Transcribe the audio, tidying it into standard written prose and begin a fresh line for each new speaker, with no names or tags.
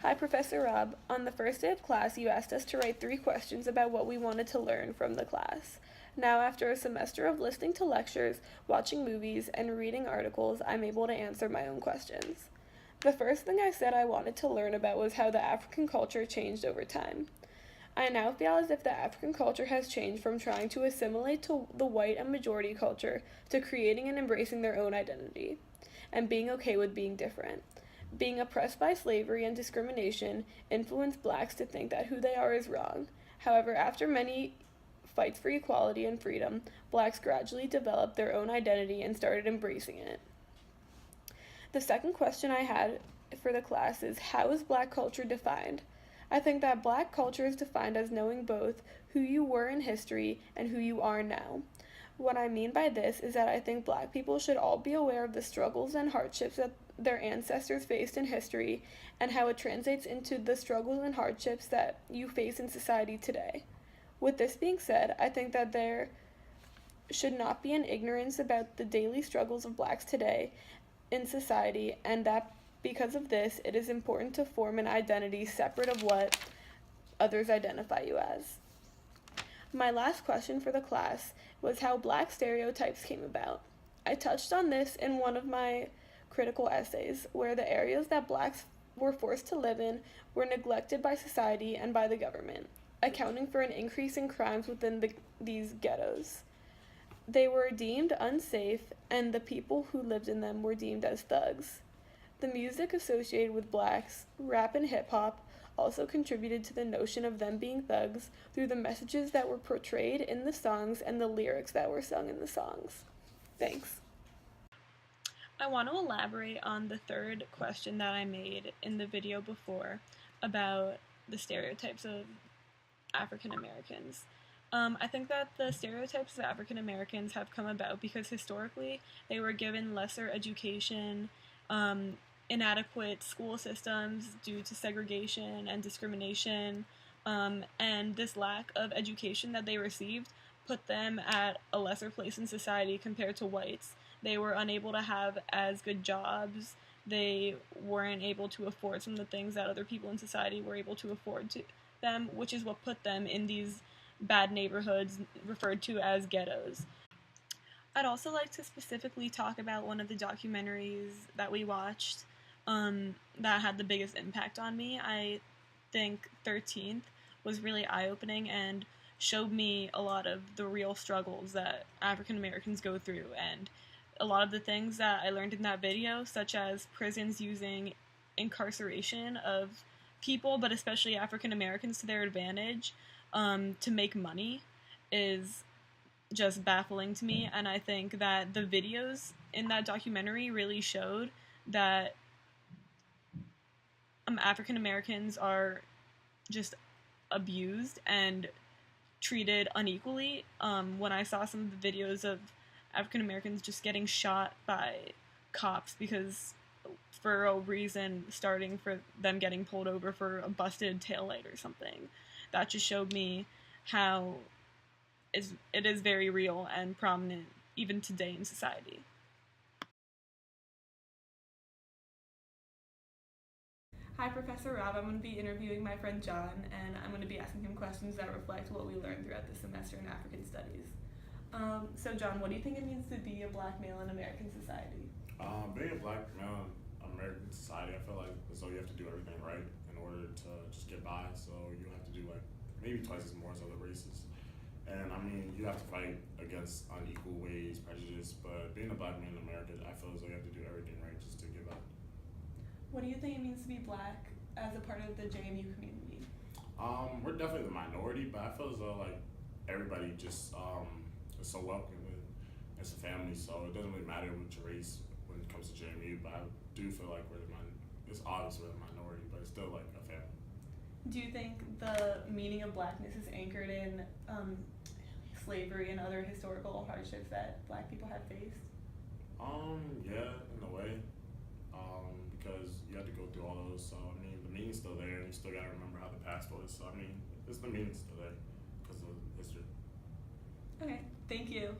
Hi, Professor Rob. On the first day of class, you asked us to write 3 questions about what we wanted to learn from the class. Now, after a semester of listening to lectures, watching movies, and reading articles, I'm able to answer my own questions. The first thing I said I wanted to learn about was how the African culture changed over time. I now feel as if the African culture has changed from trying to assimilate to the white and majority culture to creating and embracing their own identity, and being okay with being different. Being oppressed by slavery and discrimination influenced blacks to think that who they are is wrong. However, after many fights for equality and freedom, blacks gradually developed their own identity and started embracing it. The second question I had for the class is, how is black culture defined? I think that black culture is defined as knowing both who you were in history and who you are now. What I mean by this is that I think black people should all be aware of the struggles and hardships that their ancestors faced in history and how it translates into the struggles and hardships that you face in society today. With this being said, I think that there should not be an ignorance about the daily struggles of blacks today in society, and that because of this, it is important to form an identity separate of what others identify you as. My last question for the class was how black stereotypes came about. I touched on this in one of my critical essays, where the areas that blacks were forced to live in were neglected by society and by the government, accounting for an increase in crimes within these ghettos. They were deemed unsafe, and the people who lived in them were deemed as thugs. The music associated with blacks, rap and hip hop, also contributed to the notion of them being thugs through the messages that were portrayed in the songs and the lyrics that were sung in the songs. Thanks. I want to elaborate on the third question that I made in the video before about the stereotypes of African Americans. I think that the stereotypes of African Americans have come about because historically they were given lesser education, inadequate school systems due to segregation and discrimination, and this lack of education that they received put them at a lesser place in society compared to whites. They were unable to have as good jobs. They weren't able to afford some of the things that other people in society were able to afford to them, which is what put them in these bad neighborhoods referred to as ghettos. I'd also like to specifically talk about one of the documentaries that we watched that had the biggest impact on me. I think 13th was really eye-opening and showed me a lot of the real struggles that African Americans go through, and a lot of the things that I learned in that video, such as prisons using incarceration of people, but especially African Americans, to their advantage to make money, is just baffling to me. And I think that the videos in that documentary really showed that African Americans are just abused and treated unequally. When I saw some of the videos of African Americans just getting shot by cops because for a reason, starting for them getting pulled over for a busted taillight or something, that just showed me how it is very real and prominent even today in society. Hi, Professor Rob. I'm going to be interviewing my friend John, and I'm going to be asking him questions that reflect what we learned throughout the semester in African Studies. So John, what do you think it means to be a black male in American society?
Being a black male in American society, I feel like as though you have to do everything right in order to just get by. So you have to do like maybe twice as more as other races. And I mean, you have to fight against unequal ways, prejudice. But being a black man in America, I feel as though you have to do everything right just to get by.
What do you think it means to be black as a part of the JMU community?
We're definitely the minority, but I feel as though like everybody just is so welcoming. It's a family, so it doesn't really matter what your race when it comes to JMU. But I do feel like it's obviously we're the minority, but it's still like a family.
Do you think the meaning of blackness is anchored in slavery and other historical hardships that black people have faced?
Yeah, in a way. Because you had to go through all those, so I mean, the meaning's still there, and you still gotta remember how the past was. So I mean, the meaning's still there because of history.
Okay, thank you.